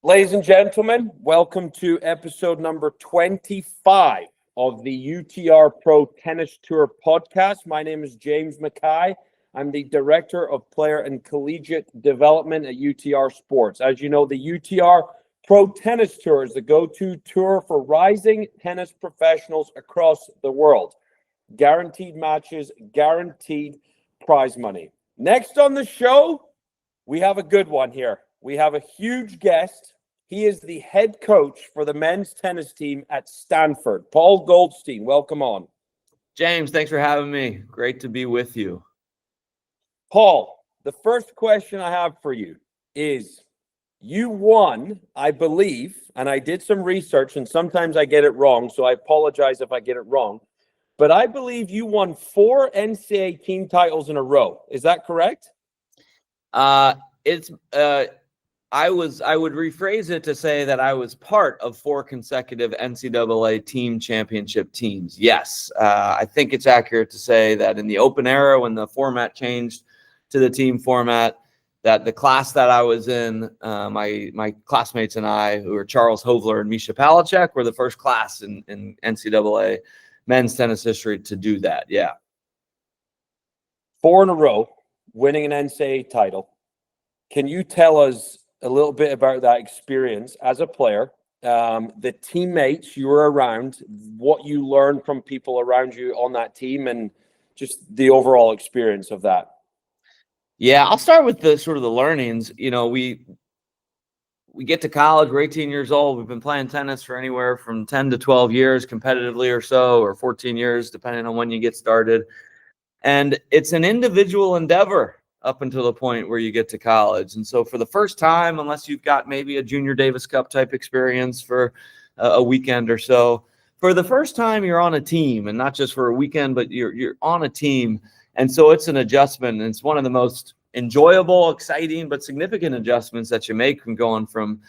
Ladies and gentlemen, welcome to episode number 25 of the UTR Pro Tennis Tour podcast. My name is James Mackay. I'm the Director of Player and Collegiate Development at UTR Sports. As you know, the UTR Pro Tennis Tour is the go-to tour for rising tennis professionals across the world. Guaranteed matches, guaranteed prize money. Next on the show, we have a good one here. We have a huge guest. He is the head coach for the men's tennis team at Stanford. Paul Goldstein, welcome on. James, thanks for having me. Great to be with you. Paul, the first question I have for you is, you won, I believe, and I did some research, and sometimes I get it wrong, so I apologize if I get it wrong, but I believe you won 4 NCAA team titles in a row. Is that correct? I would rephrase it to say that I was part of 4 consecutive NCAA team championship teams. Yes, I think it's accurate to say that in the open era, when the format changed to the team format, that the class that I was in, my classmates and I, who were Charles Hovler and Misha Palachek, were the first class in NCAA men's tennis history to do that. Yeah. 4 in a row, winning an NCAA title. Can you tell us a little bit about that experience as a player, the teammates you were around, what you learned from people around you on that team, and just the overall experience of that? Yeah, I'll start with the sort of the learnings. You know, we get to college, we're 18 years old. We've been playing tennis for anywhere from 10 to 12 years competitively or so, or 14 years, depending on when you get started. And it's an individual endeavor up until the point where you get to college. And so for the first time, unless you've got maybe a Junior Davis Cup type experience for a weekend or so, for the first time you're on a team, and not just for a weekend, but you're on a team. And so it's an adjustment. And it's one of the most enjoyable, exciting, but significant adjustments that you make from going from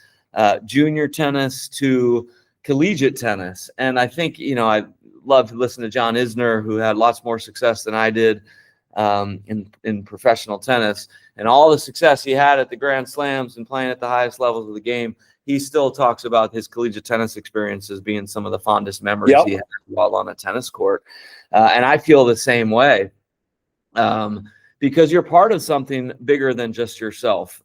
junior tennis to collegiate tennis. And I think, you know, I love to listen to John Isner, who had lots more success than I did in professional tennis, and all the success he had at the Grand Slams and playing at the highest levels of the game. He still talks about his collegiate tennis experiences being some of the fondest memories he had while on a tennis court. And I feel the same way, because you're part of something bigger than just yourself.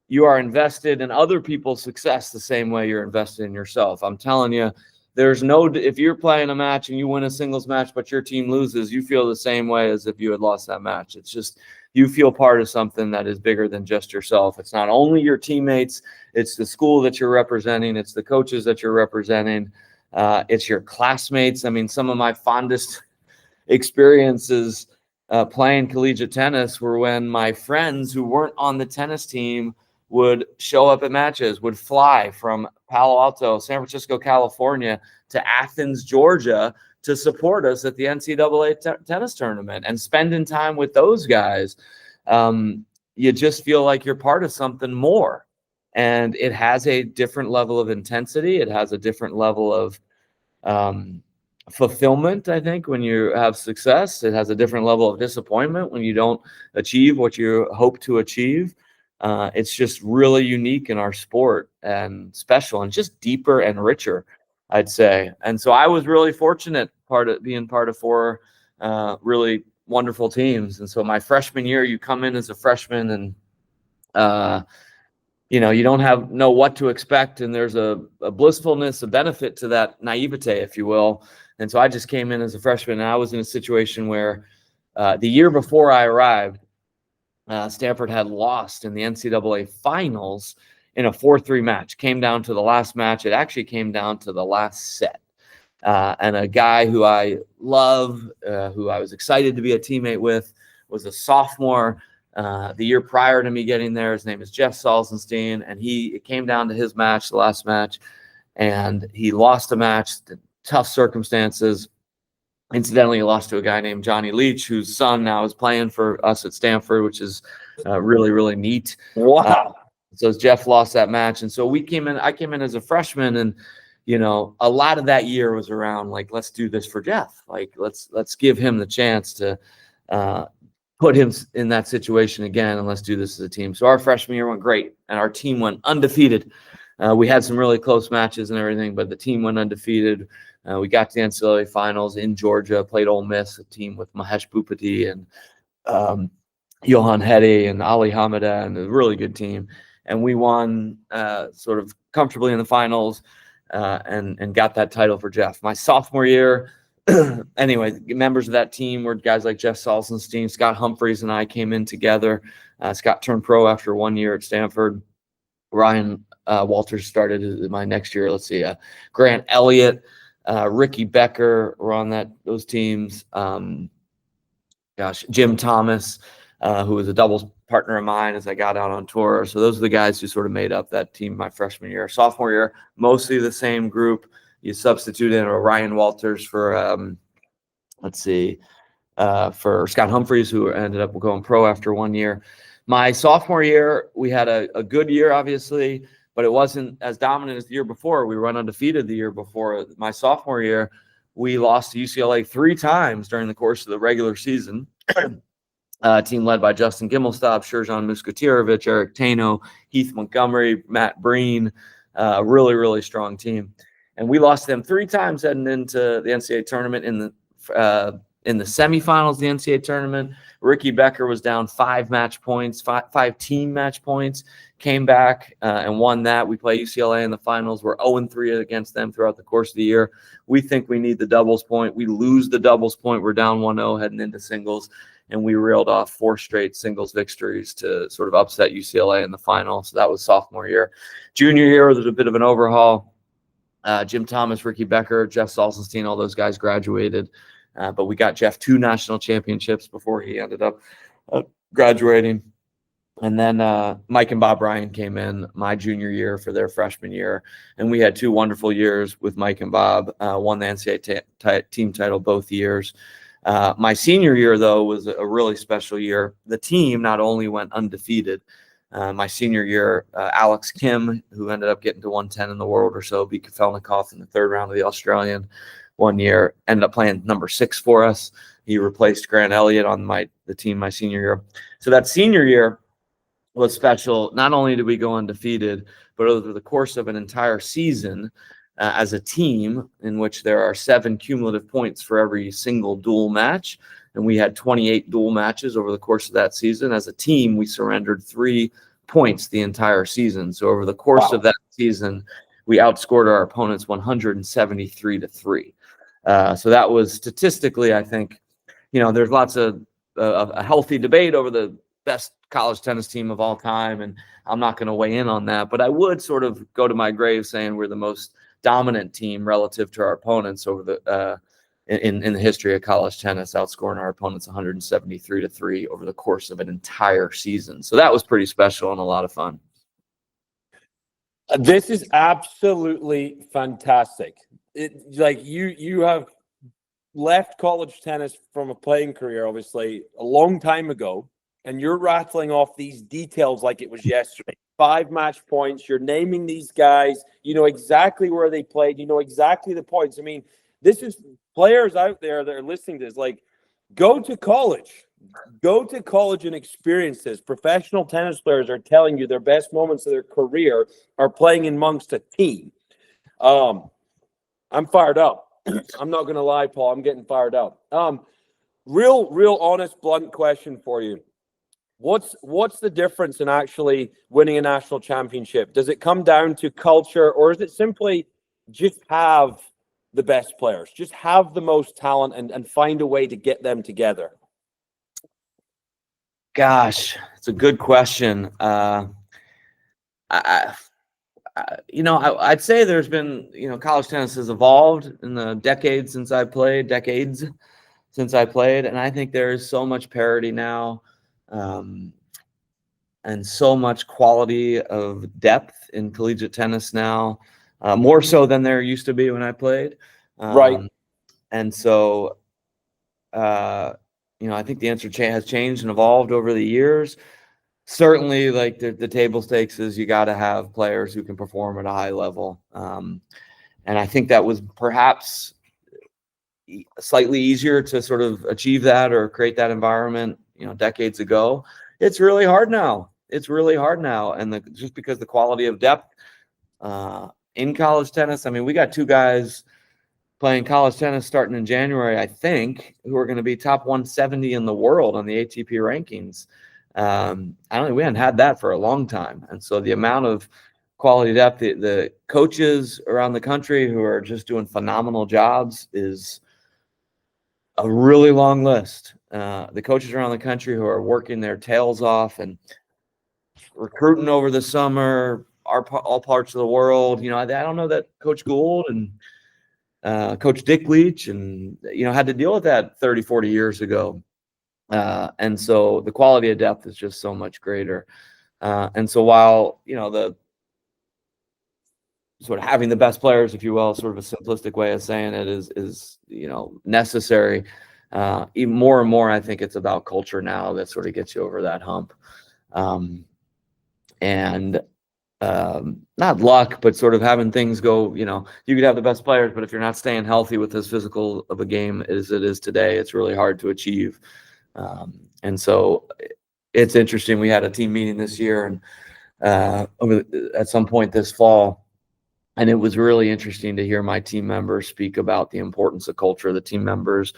You are invested in other people's success the same way you're invested in yourself. I'm telling you, if you're playing a match and you win a singles match, but your team loses, you feel the same way as if you had lost that match. It's just, you feel part of something that is bigger than just yourself. It's not only your teammates, it's the school that you're representing, it's the coaches that you're representing, it's your classmates. I mean, some of my fondest experiences playing collegiate tennis were when my friends who weren't on the tennis team would show up at matches, would fly from Palo Alto, San Francisco, California to Athens, Georgia to support us at the NCAA tennis tournament, and spending time with those guys. You just feel like you're part of something more, and it has a different level of intensity. It has a different level of fulfillment. I think when you have success, it has a different level of disappointment when you don't achieve what you hope to achieve. It's just really unique in our sport and special and just deeper and richer, I'd say. And so I was really fortunate being part of 4 really wonderful teams. And so my freshman year, you come in as a freshman and, you know, you don't know what to expect. And there's a blissfulness, a benefit to that naivete, if you will. And so I just came in as a freshman, and I was in a situation where the year before I arrived, Stanford had lost in the NCAA finals in a 4-3 match. Came down to the last match. It actually came down to the last set. And a guy who I love, who I was excited to be a teammate with, was a sophomore the year prior to me getting there. His name is Jeff Salzenstein, and it came down to his match, the last match, and he lost a match, tough circumstances. Incidentally, he lost to a guy named Johnny Leach, whose son now is playing for us at Stanford, which is really, really neat. Wow. So Jeff lost that match. And so I came in as a freshman, and, you know, a lot of that year was around, like, let's do this for Jeff. Like, let's give him the chance to put him in that situation again, and let's do this as a team. So our freshman year went great, and our team went undefeated. We had some really close matches and everything, but the team went undefeated. We got to the NCAA finals in Georgia, played Ole Miss, a team with Mahesh Bhupathi and Johan Hede and Ali Hamida, and a really good team. And we won sort of comfortably in the finals and got that title for Jeff. My sophomore year, anyway, members of that team were guys like Jeff Salzenstein, Scott Humphreys, and I came in together. Scott turned pro after 1 year at Stanford. Ryan Walters started my next year. Let's see, Grant Elliott, Ricky Becker were on those teams. Jim Thomas, who was a doubles partner of mine as I got out on tour. So those are the guys who sort of made up that team my freshman year. Sophomore year, mostly the same group. You substitute in Ryan Walters for, for Scott Humphreys, who ended up going pro after 1 year. My sophomore year, we had a good year, obviously, but it wasn't as dominant as the year before. We were undefeated the year before. My sophomore year, we lost to UCLA 3 times during the course of the regular season. Team led by Justin Gimelstob, Sherjan Muskatirovich, Eric Tano, Heath Montgomery, Matt Breen, really, really strong team. And we lost them 3 times heading into the NCAA tournament. In the semifinals of the NCAA tournament, Ricky Becker was down 5 match points, five team match points, came back and won that. We play UCLA in the finals. We're 0-3 against them throughout the course of the year. We think we need the doubles point. We lose the doubles point. We're down 1-0 heading into singles, and we reeled off 4 straight singles victories to sort of upset UCLA in the final. So that was sophomore year. Junior year was a bit of an overhaul. Jim Thomas, Ricky Becker, Jeff Salzenstein, all those guys graduated. But we got Jeff 2 national championships before he ended up graduating. And then Mike and Bob Ryan came in my junior year for their freshman year. And we had 2 wonderful years with Mike and Bob, won the NCAA team title both years. My senior year, though, was a really special year. The team not only went undefeated. My senior year, Alex Kim, who ended up getting to 110 in the world or so, beat Kafelnikov in the 3rd round of the Australian 1 year, ended up playing number 6 for us. He replaced Grant Elliott on the team my senior year. So that senior year was special. Not only did we go undefeated, but over the course of an entire season as a team in which there are 7 cumulative points for every single dual match. And we had 28 dual matches over the course of that season. As a team, we surrendered 3 points the entire season. So over the course of that season, we outscored our opponents 173-3. So that was statistically, I think, there's lots of a healthy debate over the best college tennis team of all time, and I'm not going to weigh in on that. But I would sort of go to my grave saying we're the most dominant team relative to our opponents over the in the history of college tennis, outscoring our opponents 173-3 over the course of an entire season. So that was pretty special and a lot of fun. This is absolutely fantastic. You have left college tennis from a playing career, obviously, a long time ago, and you're rattling off these details like it was yesterday. 5 match points. You're naming these guys. You know exactly where they played. You know exactly the points. I mean, this is players out there that are listening to this. Like, go to college. Go to college and experience this. Professional tennis players are telling you their best moments of their career are playing amongst a team. I'm fired up. I'm not going to lie, Paul. I'm getting fired up. Real honest, blunt question for you. What's the difference in actually winning a national championship? Does it come down to culture, or is it simply just have the best players, just have the most talent and find a way to get them together? Gosh, it's a good question. I'd say there's been, college tennis has evolved in the decades since I played, and I think there is so much parity now, and so much quality of depth in collegiate tennis now, more so than there used to be when I played. Right. And so, I think the answer has changed and evolved over the years. Certainly, like the table stakes is you got to have players who can perform at a high level. And I think that was perhaps slightly easier to sort of achieve that or create that environment, decades ago. It's really hard now. And just because the quality of depth in college tennis, I mean, we got two guys playing college tennis starting in January, I think, who are going to be top 170 in the world on the ATP rankings. I don't think we hadn't had that for a long time. And so the amount of quality depth, the coaches around the country who are just doing phenomenal jobs is a really long list. The coaches around the country who are working their tails off and recruiting over the summer, all parts of the world. I don't know that Coach Gould and Coach Dick Leach and, had to deal with that 30, 40 years ago. And so the quality of depth is just so much greater. And so while, the sort of having the best players, if you will, sort of a simplistic way of saying it is necessary. Even more and more, I think it's about culture now that sort of gets you over that hump. Not luck, but sort of having things go, you could have the best players, but if you're not staying healthy with as physical of a game as it is today, it's really hard to achieve. And so it's interesting. We had a team meeting this year and at some point this fall, and it was really interesting to hear my team members speak about the importance of culture. The team members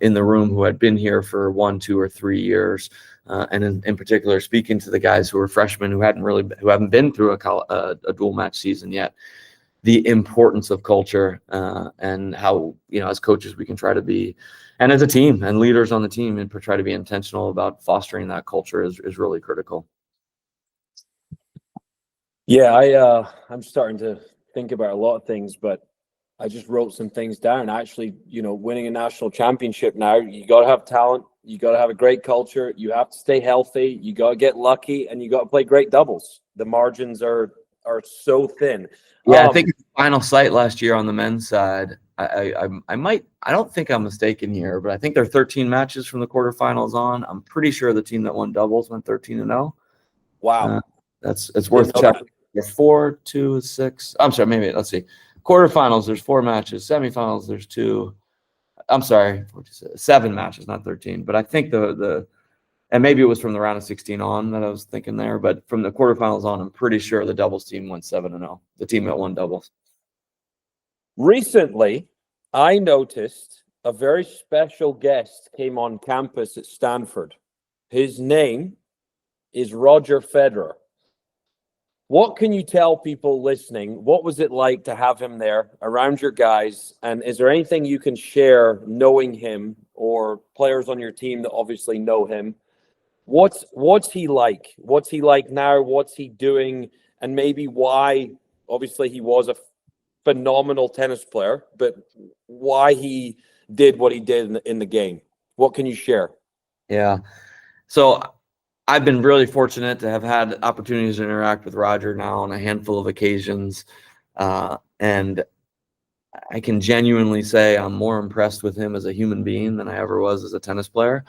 in the room who had been here for 1, 2, or 3 years, and in particular, speaking to the guys who were freshmen who haven't been through a dual match season yet, the importance of culture and how as coaches we can try to be, and as a team and leaders on the team, and try to be intentional about fostering that culture is really critical. Yeah, I'm starting to think about a lot of things, but I just wrote some things down. Actually, winning a national championship now, you got to have talent, you got to have a great culture, you have to stay healthy, you got to get lucky, and you got to play great doubles. The margins are so thin. Yeah, I think the final sight last year on the men's side, I don't think I'm mistaken here, but I think there are 13 matches from the quarterfinals on. I'm pretty sure the team that won doubles went 13-0. Wow. It's worth checking. 4, 2, 6. I'm sorry, maybe let's see. Quarterfinals, there's 4 matches. Semifinals, there's 2. I'm sorry, 7 matches, not 13. But I think and maybe it was from the round of 16 on that I was thinking there. But from the quarterfinals on, I'm pretty sure the doubles team went 7-0. The team that won doubles. Recently, I noticed a very special guest came on campus at Stanford. His name is Roger Federer. What can you tell people listening? What was it like to have him there around your guys? And is there anything you can share knowing him or players on your team that obviously know him? What's he like? What's he like now? What's he doing? And maybe why, obviously he was a phenomenal tennis player, but why he did what he did in the game? What can you share? Yeah. So I've been really fortunate to have had opportunities to interact with Roger now on a handful of occasions. And I can genuinely say I'm more impressed with him as a human being than I ever was as a tennis player.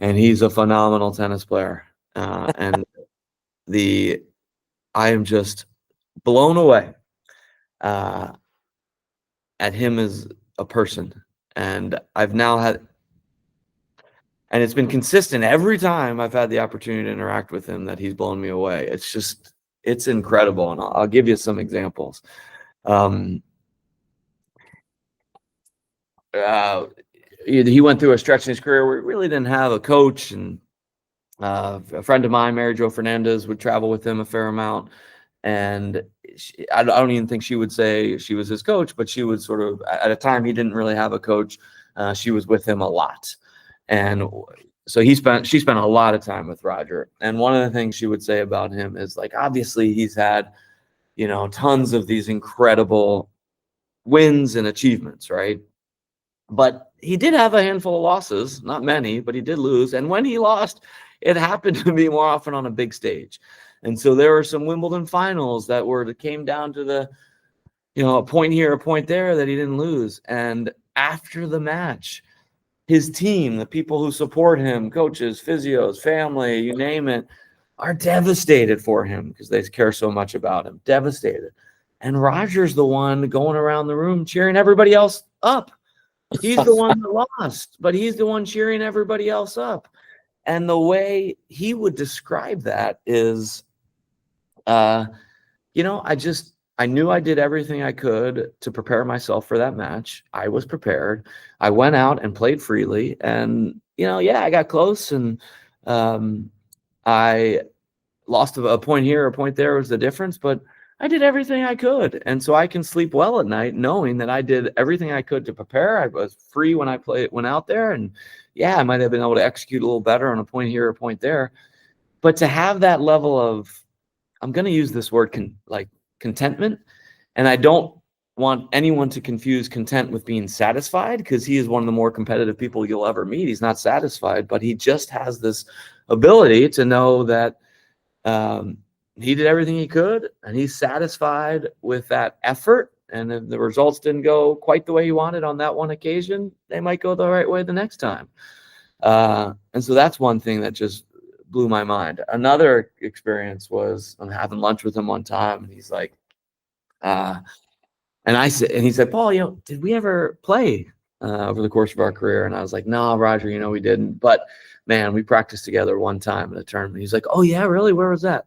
And he's a phenomenal tennis player. And I am just blown away at him as a person. And I've now had, and it's been consistent every time I've had the opportunity to interact with him that he's blown me away. It's incredible. And I'll give you some examples. He went through a stretch in his career where he really didn't have a coach. And a friend of mine, Mary Jo Fernandez, would travel with him a fair amount. And I don't even think she would say she was his coach, but she would sort of, at a time he didn't really have a coach, she was with him a lot. And so she spent a lot of time with Roger. And one of the things she would say about him is, like, obviously he's had, tons of these incredible wins and achievements, right? But he did have a handful of losses, not many, but he did lose. And when he lost, it happened to be more often on a big stage. And so there were some Wimbledon finals that came down to the, a point here, a point there that he didn't lose. And after the match, his team, the people who support him, coaches, physios, family, you name it, are devastated for him because they care so much about him. Devastated. And Roger's the one going around the room cheering everybody else up. He's the one that lost, but he's the one cheering everybody else up. And the way he would describe that is, you know, I knew I did everything I could to prepare myself for that match. I was prepared. I went out and played freely, and, you know, yeah, I got close, and I lost a point here, a point there was the difference, but I did everything I could. And so I can sleep well at night knowing that I did everything I could to prepare. I was free when I went out there, and yeah, I might have been able to execute a little better on a point here, a point there. But to have that level of, I'm going to use this word, contentment. And I don't want anyone to confuse content with being satisfied, because he is one of the more competitive people you'll ever meet. He's not satisfied, but he just has this ability to know that he did everything he could, and he's satisfied with that effort. And if the results didn't go quite the way he wanted on that one occasion, they might go the right way the next time. And so that's one thing that just blew my mind. Another experience was I'm having lunch with him one time, and he's like, and he said, Paul, you know, did we ever play over the course of our career? And I was like, no, Roger, you know, we didn't. But man, we practiced together one time at a tournament. He's like, oh yeah, really? Where was that?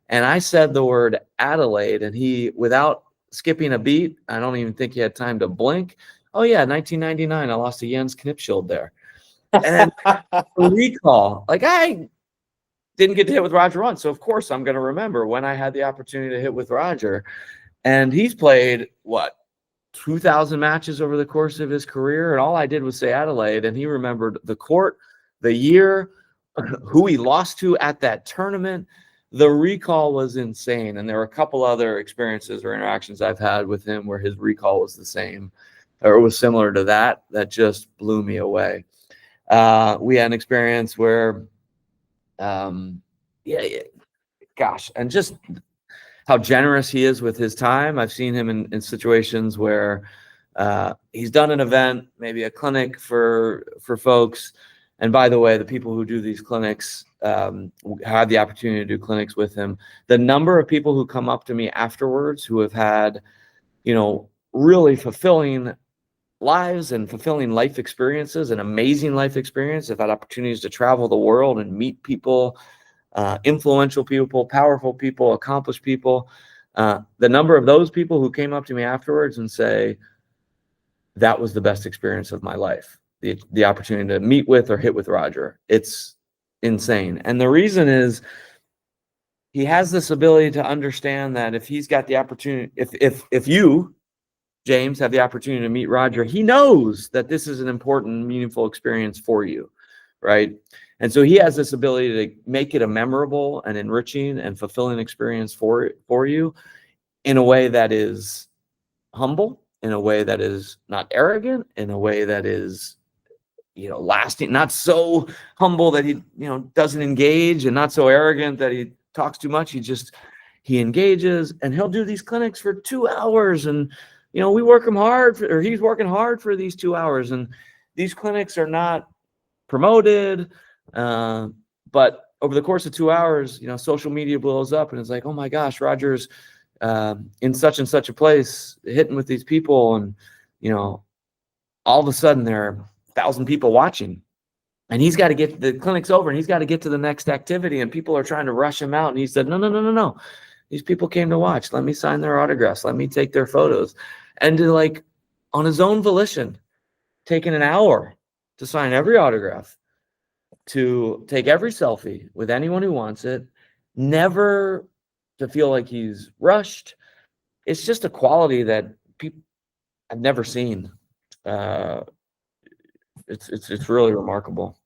And I said the word Adelaide, and he, without skipping a beat, I don't even think he had time to blink. Oh yeah, 1999, I lost to Jens Knipschild there. And recall, like, I didn't get to hit with Roger once, so of course I'm going to remember when I had the opportunity to hit with Roger. And he's played, what, 2,000 matches over the course of his career, and all I did was say Adelaide, and he remembered the court, the year, who he lost to at that tournament. The recall was insane, and there were a couple other experiences or interactions I've had with him where his recall was the same, or it was similar to that just blew me away. We had an experience where, gosh, and just how generous he is with his time. I've seen him in situations where he's done an event, maybe a clinic for folks. And by the way, the people who do these clinics have the opportunity to do clinics with him. The number of people who come up to me afterwards who have had, you know, really fulfilling lives and fulfilling life experiences, an amazing life experience, have had opportunities to travel the world and meet people, influential people, powerful people, accomplished people. The number of those people who came up to me afterwards and say, that was the best experience of my life. The opportunity to meet with or hit with Roger. It's insane. And the reason is he has this ability to understand that if he's got the opportunity, if you, James, have the opportunity to meet Roger, he knows that this is an important, meaningful experience for you, right? And so he has this ability to make it a memorable and enriching and fulfilling experience for you in a way that is humble, in a way that is not arrogant, in a way that is, you know, lasting, not so humble that he, you know, doesn't engage, and not so arrogant that he talks too much. He engages, and he'll do these clinics for 2 hours, and, you know, we work him hard or he's working hard for these 2 hours. And these clinics are not promoted, but over the course of 2 hours, you know, social media blows up, and it's like, oh my gosh, Roger's in such and such a place hitting with these people, and, you know, all of a sudden there are 1,000 people watching, and he's got to get, the clinic's over, and he's got to get to the next activity, and people are trying to rush him out. And he said, no. These people came to watch. Let me sign their autographs. Let me take their photos. And to, like, on his own volition, taking an hour to sign every autograph, to take every selfie with anyone who wants it, never to feel like he's rushed. It's just a quality that people I've never seen. It's really remarkable.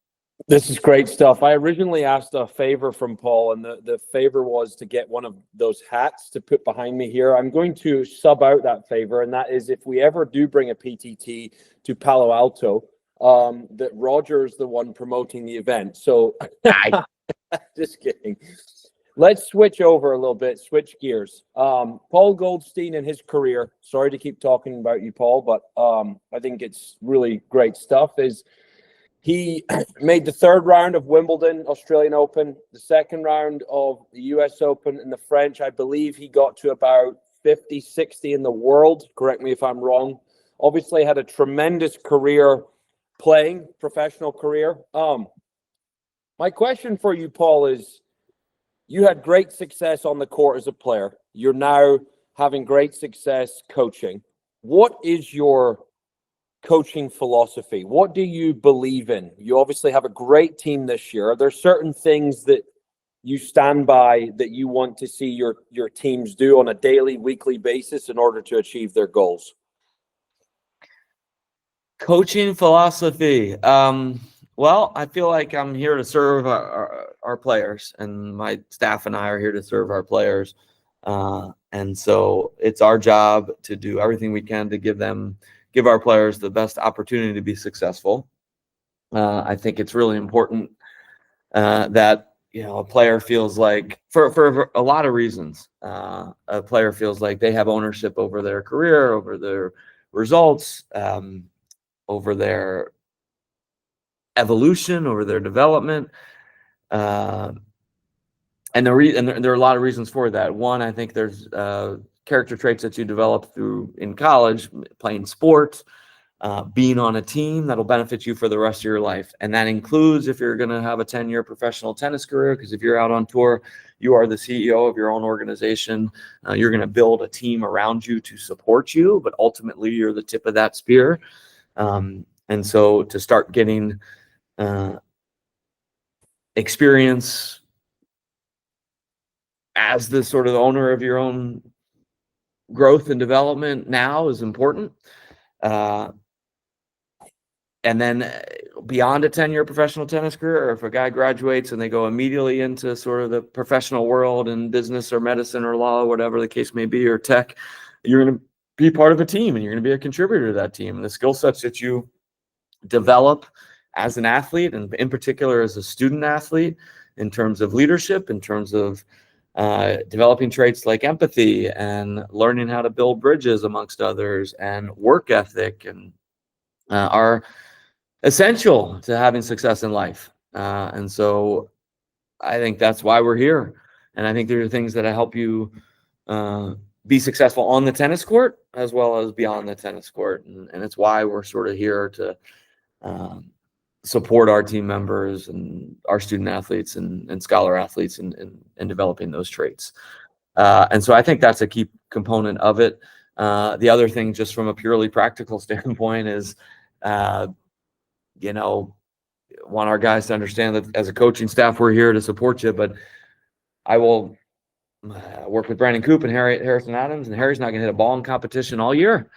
This is great stuff. I originally asked a favor from Paul, and the favor was to get one of those hats to put behind me here. I'm going to sub out that favor, and that is, if we ever do bring a PTT to Palo Alto, that Roger is the one promoting the event. So just kidding. Let's switch over a little bit, switch gears. Paul Goldstein and his career, sorry to keep talking about you, Paul, but I think it's really great stuff, is he made the third round of Wimbledon, Australian Open, the second round of the US Open, and the French. I believe he got to about 50, 60 in the world. Correct me if I'm wrong. Obviously had a tremendous career playing, professional career. My question for you, Paul, is you had great success on the court as a player. You're now having great success coaching. What is your coaching philosophy? What do you believe in? You obviously have a great team this year. Are there certain things that you stand by that you want to see your teams do on a daily, weekly basis in order to achieve their goals? Coaching philosophy. Well, I feel like I'm here to serve our players, and my staff and I are here to serve our players. And so it's our job to do everything we can to give our players the best opportunity to be successful. I think it's really important that a player feels like, for a lot of reasons, a player feels like they have ownership over their career, over their results, over their evolution, over their development. And there are a lot of reasons for that. One, I think there's character traits that you develop in college, playing sports, being on a team that'll benefit you for the rest of your life. And that includes if you're going to have a 10-year professional tennis career, because if you're out on tour, you are the CEO of your own organization. You're going to build a team around you to support you, but ultimately you're the tip of that spear. And so to start getting experience as the sort of owner of your own growth and development now is important. And then beyond a 10-year professional tennis career, or if a guy graduates and they go immediately into sort of the professional world in business or medicine or law, whatever the case may be, or tech, you're going to be part of a team and you're going to be a contributor to that team. And the skill sets that you develop as an athlete, and in particular as a student athlete, in terms of leadership, in terms of developing traits like empathy and learning how to build bridges amongst others and work ethic, and are essential to having success in life. And so I think that's why we're here. And I think there are things that help you be successful on the tennis court as well as beyond the tennis court. And it's why we're sort of here to support our team members and our student athletes and scholar athletes in developing those traits. And so I think that's a key component of it. The other thing, just from a purely practical standpoint, is want our guys to understand that as a coaching staff, we're here to support you, but I will work with Brandon Coop and Harrison Adams, and Harry's not going to hit a ball in competition all year.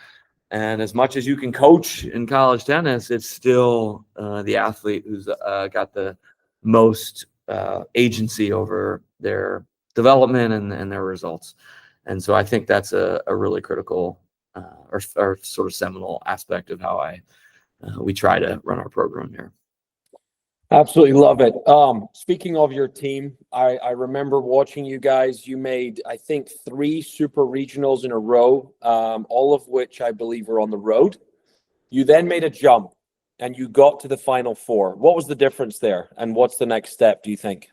And as much as you can coach in college tennis, it's still the athlete who's got the most agency over their development and their results. And so I think that's a really critical or sort of seminal aspect of how we try to run our program here. Absolutely love it. Speaking of your team, I remember watching you guys. You made, I think, 3 super regionals in a row, all of which I believe were on the road. You then made a jump and you got to the Final Four. What was the difference there? And what's the next step, do you think?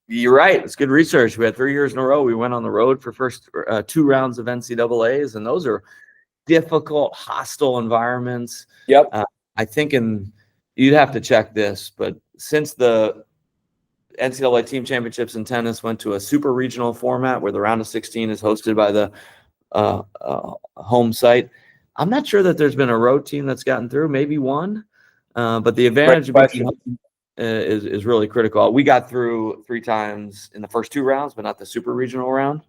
You're right. It's good research. We had 3 years in a row. We went on the road for first 2 rounds of NCAAs, and those are difficult, hostile environments. Yep. I think you'd have to check this, but since the NCAA team championships in tennis went to a super regional format where the round of 16 is hosted by the home site, I'm not sure that there's been a road team that's gotten through, maybe one, but the advantage of being is really critical. We got through 3 times in the first 2 rounds, but not the super regional round.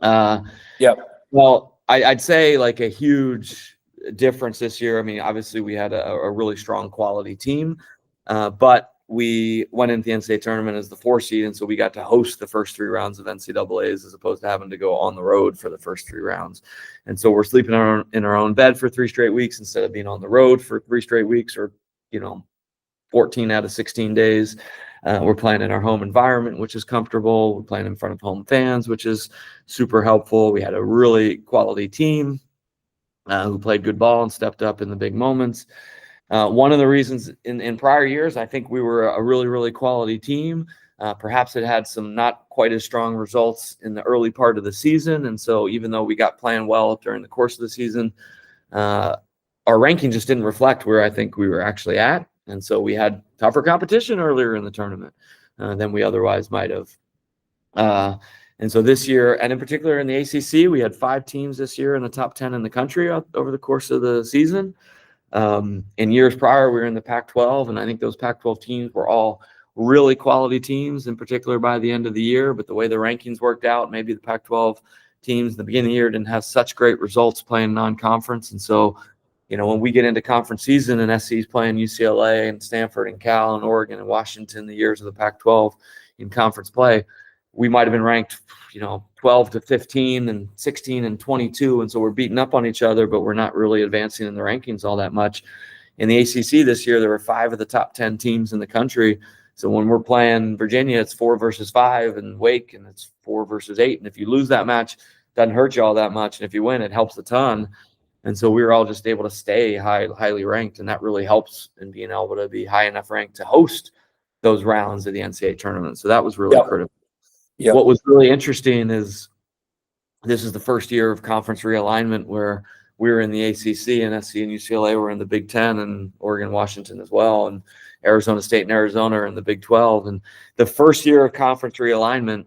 Well, I'd say like a huge difference this year. I mean, obviously we had a really strong quality team, but we went into the NCAA tournament as the 4 seed, and so we got to host the first 3 rounds of NCAAs as opposed to having to go on the road for the first 3 rounds. And so we're sleeping in our own bed for 3 straight weeks instead of being on the road for 3 straight weeks, or 14 out of 16 days. We're playing in our home environment, which is comfortable. We're playing in front of home fans, which is super helpful. We had a really quality team who played good ball and stepped up in the big moments. One of the reasons in prior years, I think we were a really, really quality team. Perhaps it had some not quite as strong results in the early part of the season. And so even though we got playing well during the course of the season, our ranking just didn't reflect where I think we were actually at. And so we had tougher competition earlier in the tournament than we otherwise might have. And so this year, and in particular in the ACC, we had 5 teams this year in the top 10 in the country over the course of the season. In years prior, we were in the Pac-12, and I think those Pac-12 teams were all really quality teams, in particular by the end of the year. But the way the rankings worked out, maybe the Pac-12 teams in the beginning of the year didn't have such great results playing non-conference. And so, when we get into conference season and SC's playing UCLA and Stanford and Cal and Oregon and Washington, the years of the Pac-12 in conference play, we might have been ranked, 12 to 15 and 16 and 22. And so we're beating up on each other, but we're not really advancing in the rankings all that much. In the ACC this year, there were 5 of the top 10 teams in the country. So when we're playing Virginia, it's 4 versus 5, and Wake, and it's 4 versus 8. And if you lose that match, it doesn't hurt you all that much. And if you win, it helps a ton. And so we were all just able to stay highly ranked, and that really helps in being able to be high enough ranked to host those rounds of the NCAA tournament. So that was really critical. Yep. What was really interesting is this is the first year of conference realignment where we were in the ACC, and SC and UCLA were in the Big Ten, and Oregon, Washington as well, and Arizona State and Arizona are in the Big 12. And the first year of conference realignment,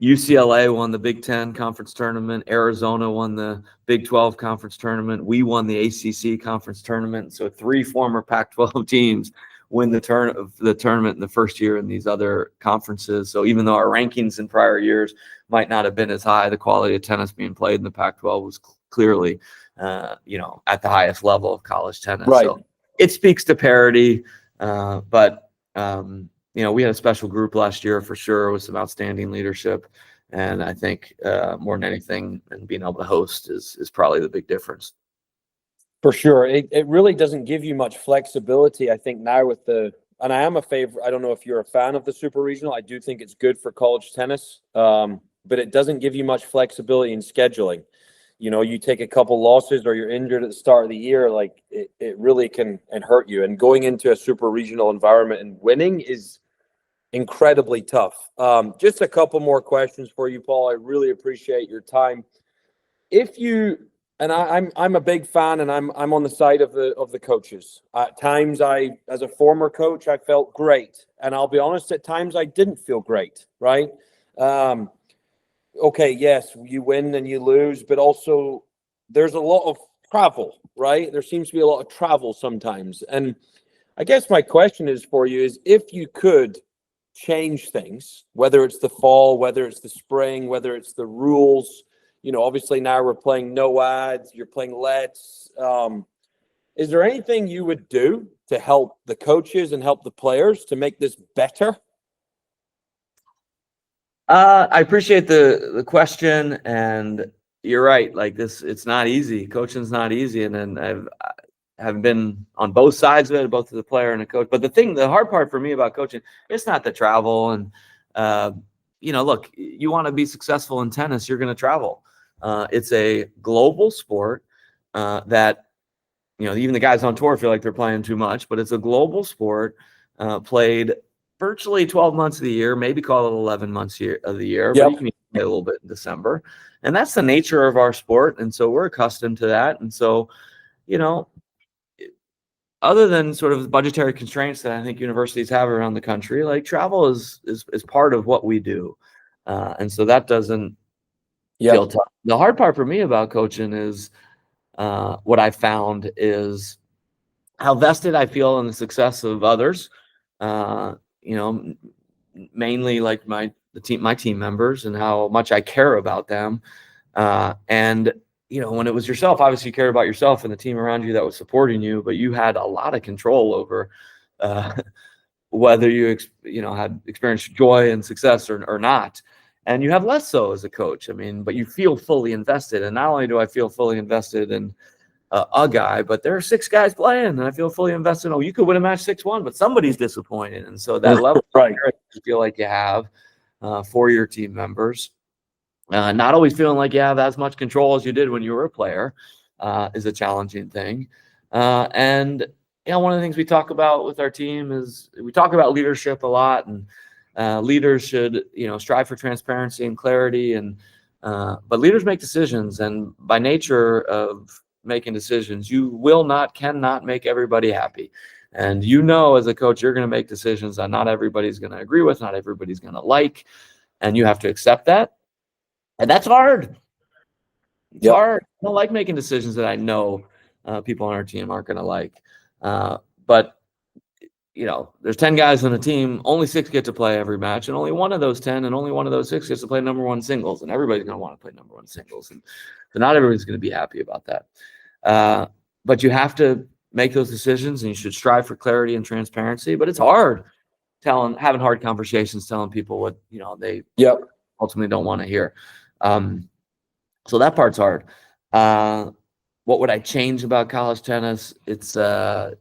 UCLA won the Big Ten conference tournament. Arizona won the Big 12 conference tournament. We won the ACC conference tournament. So 3 former Pac-12 teams win the tournament in the first year in these other conferences. So even though our rankings in prior years might not have been as high, the quality of tennis being played in the Pac-12 was clearly, at the highest level of college tennis. Right. So it speaks to parity, but we had a special group last year for sure with some outstanding leadership. And I think more than anything, and being able to host is probably the big difference. For sure. It really doesn't give you much flexibility, I think, now with and I am a favorite. I don't know if you're a fan of the super regional. I do think it's good for college tennis, but it doesn't give you much flexibility in scheduling. You take a couple losses or you're injured at the start of the year, like it really can hurt you. And going into a super regional environment and winning is incredibly tough. Just a couple more questions for you, Paul. I really appreciate your time. I'm a big fan, and I'm on the side of the coaches. At times, as a former coach, I felt great, and I'll be honest, at times I didn't feel great. Right? Okay, yes, you win and you lose, but also there's a lot of travel. Right? There seems to be a lot of travel sometimes, and I guess my question is for you is if you could change things, whether it's the fall, whether it's the spring, whether it's the rules. Obviously now we're playing no ads, you're playing Let's. Is there anything you would do to help the coaches and help the players to make this better? I appreciate the question, and you're right. Like this, it's not easy. Coaching's not easy, and then I've been on both sides of it, both as a player and a coach. But the hard part for me about coaching, it's not the travel. And look, you want to be successful in tennis, you're going to travel. It's a global sport that, even the guys on tour feel like they're playing too much, but it's a global sport played virtually 12 months of the year, maybe call it 11 months of the year, Yep. But you can play a little bit in December. And that's the nature of our sport. And so we're accustomed to that. And so, other than sort of budgetary constraints that I think universities have around the country, like travel is part of what we do. And so that doesn't feel tough. The hard part for me about coaching is what I found is how vested I feel in the success of others. Mainly like my team members and how much I care about them. And when it was yourself, obviously you cared about yourself and the team around you that was supporting you, but you had a lot of control over whether you had experienced joy and success or not. And you have less so as a coach. But you feel fully invested. And not only do I feel fully invested in a guy, but there are 6 guys playing, and I feel fully invested. Oh, you could win a match 6-1, but somebody's disappointed. And so that level right. you feel like you have for your team members, not always feeling like you have as much control as you did when you were a player is a challenging thing. And one of the things we talk about with our team is we talk about leadership a lot, and leaders should, strive for transparency and clarity, but leaders make decisions, and by nature of making decisions, you cannot make everybody happy. And as a coach, you're going to make decisions that not everybody's going to agree with, not everybody's going to like, and you have to accept that. And that's hard. It's hard. I don't like making decisions that I know people on our team aren't going to like. But there's 10 guys on a team, only 6 get to play every match, and only one of those 10 and only one of those 6 gets to play number 1 singles, and everybody's going to want to play number 1 singles. And so not everybody's going to be happy about that. But you have to make those decisions, and you should strive for clarity and transparency. But it's hard having hard conversations, telling people what they ultimately don't want to hear. So that part's hard. What would I change about college tennis? It's I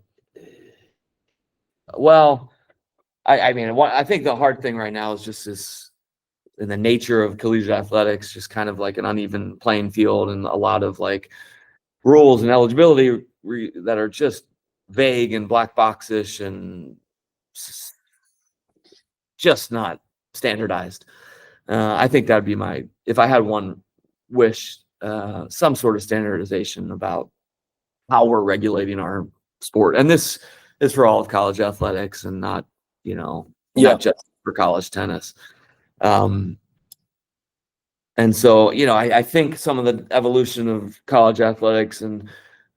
think the hard thing right now is just this, in the nature of collegiate athletics, just kind of like an uneven playing field and a lot of like rules and eligibility that are just vague and black box-ish and just not standardized. I think that'd be if I had one wish, some sort of standardization about how we're regulating our sport. And this is for all of college athletics and not just for college tennis. And so, I think some of the evolution of college athletics and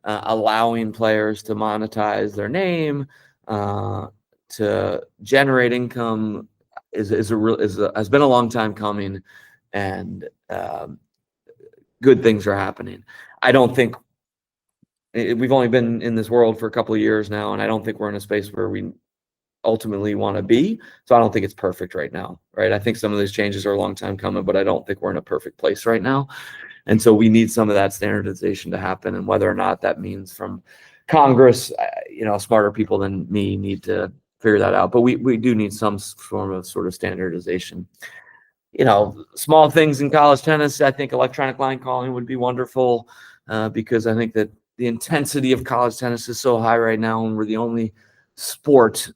allowing players to monetize their name, to generate income has been a long time coming, and good things are happening. I don't think we've only been in this world for a couple of years now, and I don't think we're in a space where we ultimately want to be. So I don't think it's perfect right now, right? I think some of these changes are a long time coming, but I don't think we're in a perfect place right now. And so we need some of that standardization to happen, and whether or not that means from Congress, smarter people than me need to figure that out. But we do need some form of sort of standardization. Small things in college tennis, I think electronic line calling would be wonderful, because I think that the intensity of college tennis is so high right now, and we're the only sport,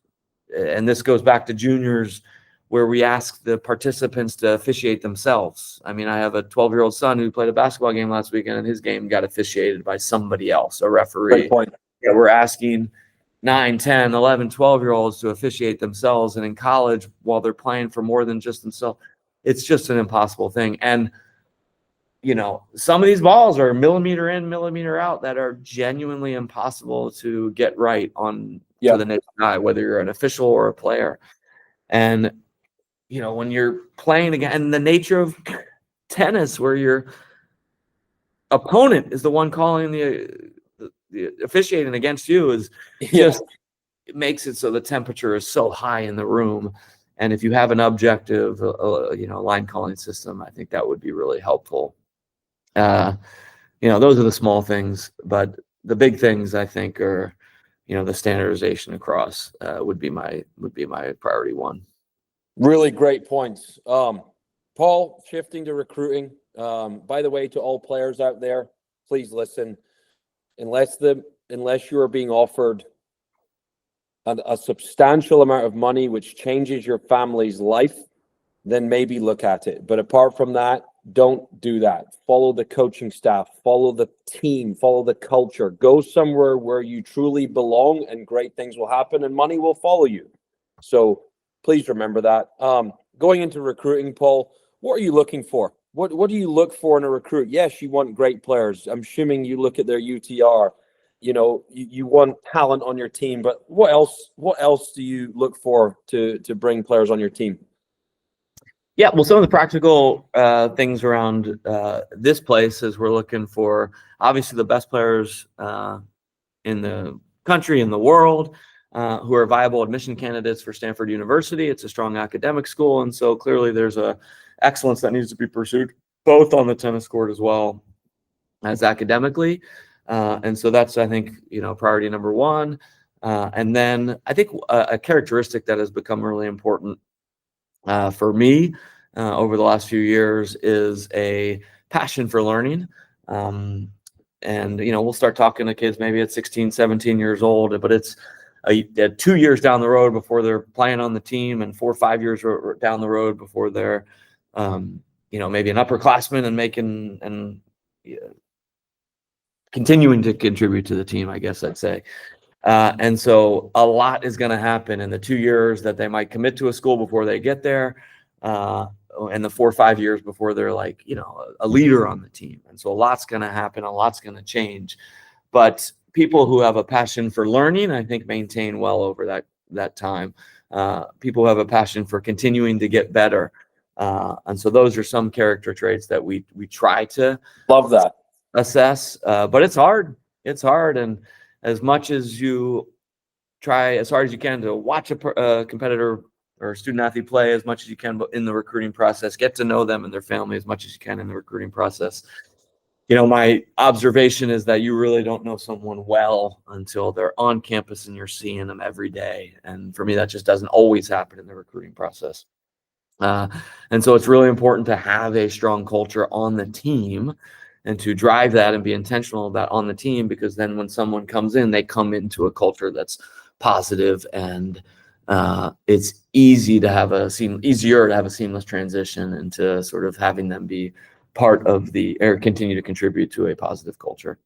and this goes back to juniors, where we ask the participants to officiate themselves. I mean, I have a 12-year-old son who played a basketball game last weekend, and his game got officiated by somebody else, a referee. Great point. Yeah, we're asking 9, 10, 11, 12-year-olds to officiate themselves. And in college, while they're playing for more than just themselves, it's just an impossible thing. And, some of these balls are millimeter in, millimeter out that are genuinely impossible to get right on to the naked eye, whether you're an official or a player. And, when you're playing again, and the nature of tennis, where your opponent is the one calling the officiating against you, is just, it makes it so the temperature is so high in the room. And if you have an objective, line calling system, I think that would be really helpful. Those are the small things, but the big things, I think, are, the standardization across would be my priority one. Really great points. Paul, shifting to recruiting. By the way, to all players out there, please listen. Unless you are being offered a substantial amount of money which changes your family's life, then maybe look at it. But apart from that, don't do that. Follow the coaching staff, follow the team, follow the culture. Go somewhere where you truly belong, and great things will happen, and money will follow you. So please remember that. Going into recruiting, Paul, what are you looking for? What do you look for in a recruit? Yes, you want great players. I'm assuming you look at their UTR. You want talent on your team, but what else do you look for to bring players on your team? Yeah, well, some of the practical things around this place is we're looking for, obviously, the best players in the country, in the world, who are viable admission candidates for Stanford University. It's a strong academic school, and so clearly there's a excellence that needs to be pursued, both on the tennis court as well as academically. And so that's, I think, priority number one. And then I think a characteristic that has become really important for me over the last few years is a passion for learning. And, we'll start talking to kids maybe at 16, 17 years old, but it's 2 years down the road before they're playing on the team, and 4 or 5 years down the road before they're, maybe an upperclassman and making and continuing to contribute to the team, I guess I'd say. And so a lot is going to happen in the 2 years that they might commit to a school before they get there, and the 4 or 5 years before they're like, a leader on the team. And so a lot's going to happen, a lot's going to change. But people who have a passion for learning, I think, maintain well over that time. People who have a passion for continuing to get better. And so those are some character traits that we try to Love that. assess, but it's hard. It's hard. And as much as you try as hard as you can to watch a competitor or student athlete play as much as you can in the recruiting process, get to know them and their family as much as you can in the recruiting process. My observation is that you really don't know someone well until they're on campus and you're seeing them every day. And for me, that just doesn't always happen in the recruiting process. And so it's really important to have a strong culture on the team and to drive that and be intentional about on the team, because then when someone comes in, they come into a culture that's positive, and it's easier to have a seamless transition into sort of having them be part of or continue to contribute to a positive culture.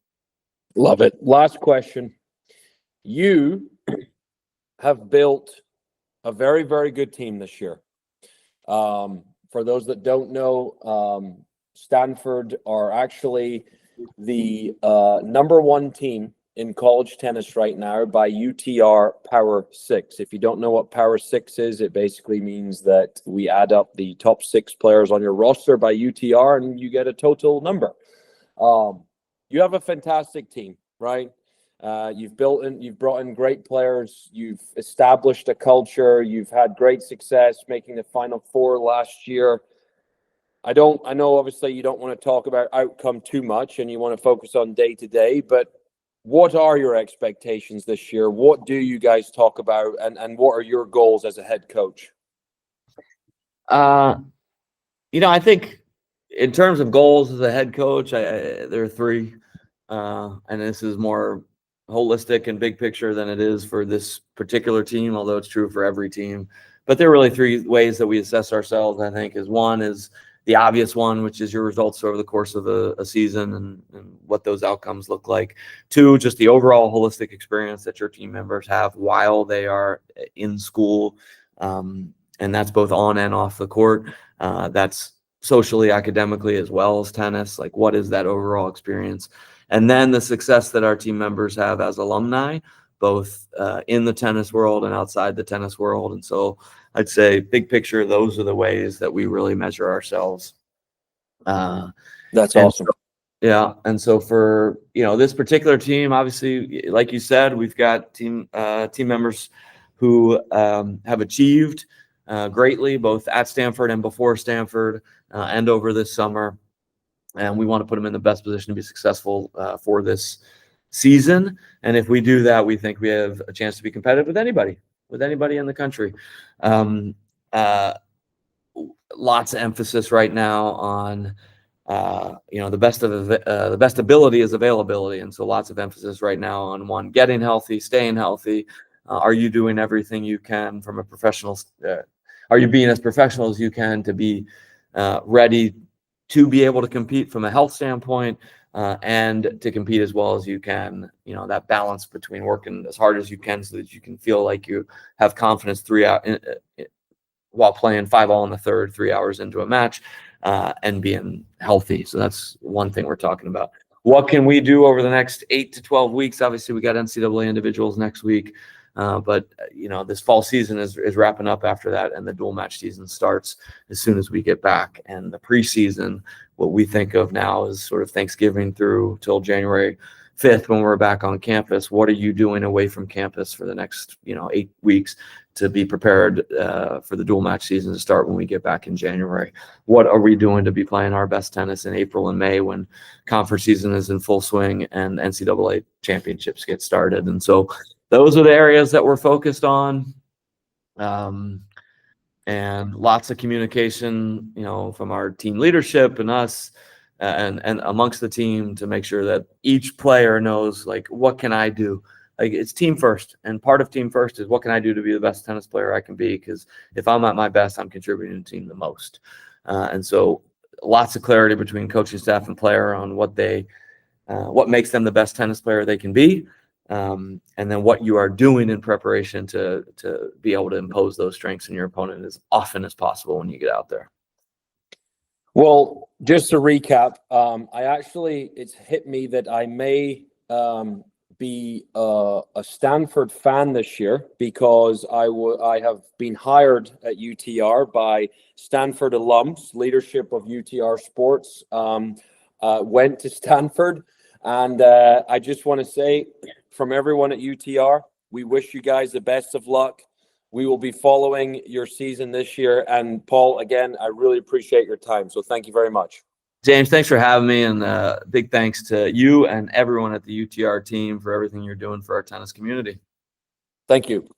Love it. Last question. You have built a very, very good team this year. For those that don't know, Stanford are actually the #1 team in college tennis right now by UTR Power 6. If you don't know what Power 6 is, it basically means that we add up the top 6 players on your roster by UTR and you get a total number. You have a fantastic team, right? You've brought in great players. You've established a culture. You've had great success making the Final Four last year. I know obviously you don't want to talk about outcome too much and you want to focus on day to day, but what are your expectations this year? What do you guys talk about, and what are your goals as a head coach? I think in terms of goals as a head coach, there are 3, and this is more holistic and big picture than it is for this particular team, although it's true for every team. But there are really 3 ways that we assess ourselves, I think. One is the obvious one, which is your results over the course of a season and what those outcomes look like. 2, just the overall holistic experience that your team members have while they are in school. And that's both on and off the court. That's socially, academically, as well as tennis. Like, what is that overall experience? And then the success that our team members have as alumni, both in the tennis world and outside the tennis world. And so I'd say big picture, those are the ways that we really measure ourselves. That's awesome. Yeah. And so for, this particular team, obviously, like you said, we've got team members who have achieved greatly, both at Stanford and before Stanford and over this summer. And we want to put them in the best position to be successful for this season. And if we do that, we think we have a chance to be competitive with anybody in the country. Lots of emphasis right now on, the best ability is availability. And so lots of emphasis right now on 1, getting healthy, staying healthy. Are you doing everything you can from a professional? Are you being as professional as you can to be ready to be able to compete from a health standpoint and to compete as well as you can? That balance between working as hard as you can so that you can feel like you have confidence while playing 5-all in the third, 3 hours into a match, and being healthy. So that's one thing we're talking about. What can we do over the next 8 to 12 weeks? Obviously, we got NCAA individuals next week. But this fall season is wrapping up after that, and the dual match season starts as soon as we get back. And the preseason, what we think of now is sort of Thanksgiving through till January 5th when we're back on campus. What are you doing away from campus for the next 8 weeks to be prepared for the dual match season to start when we get back in January? What are we doing to be playing our best tennis in April and May when conference season is in full swing and NCAA championships get started? And so those are the areas that we're focused on, and lots of communication, from our team leadership and us and amongst the team to make sure that each player knows, like, what can I do? Like, it's team first, and part of team first is what can I do to be the best tennis player I can be? Because if I'm at my best, I'm contributing to the team the most. And so lots of clarity between coaching staff and player on what makes them the best tennis player they can be. and then what you are doing in preparation to be able to impose those strengths in your opponent as often as possible when you get out there. Well, just to recap, it's hit me that I may be a Stanford fan this year, because I have been hired at UTR by Stanford alums. Leadership of UTR Sports went to Stanford, and I just want to say, from everyone at UTR, we wish you guys the best of luck. We will be following your season this year. And Paul, again, I really appreciate your time. So thank you very much. James, thanks for having me, and big thanks to you and everyone at the UTR team for everything you're doing for our tennis community. Thank you.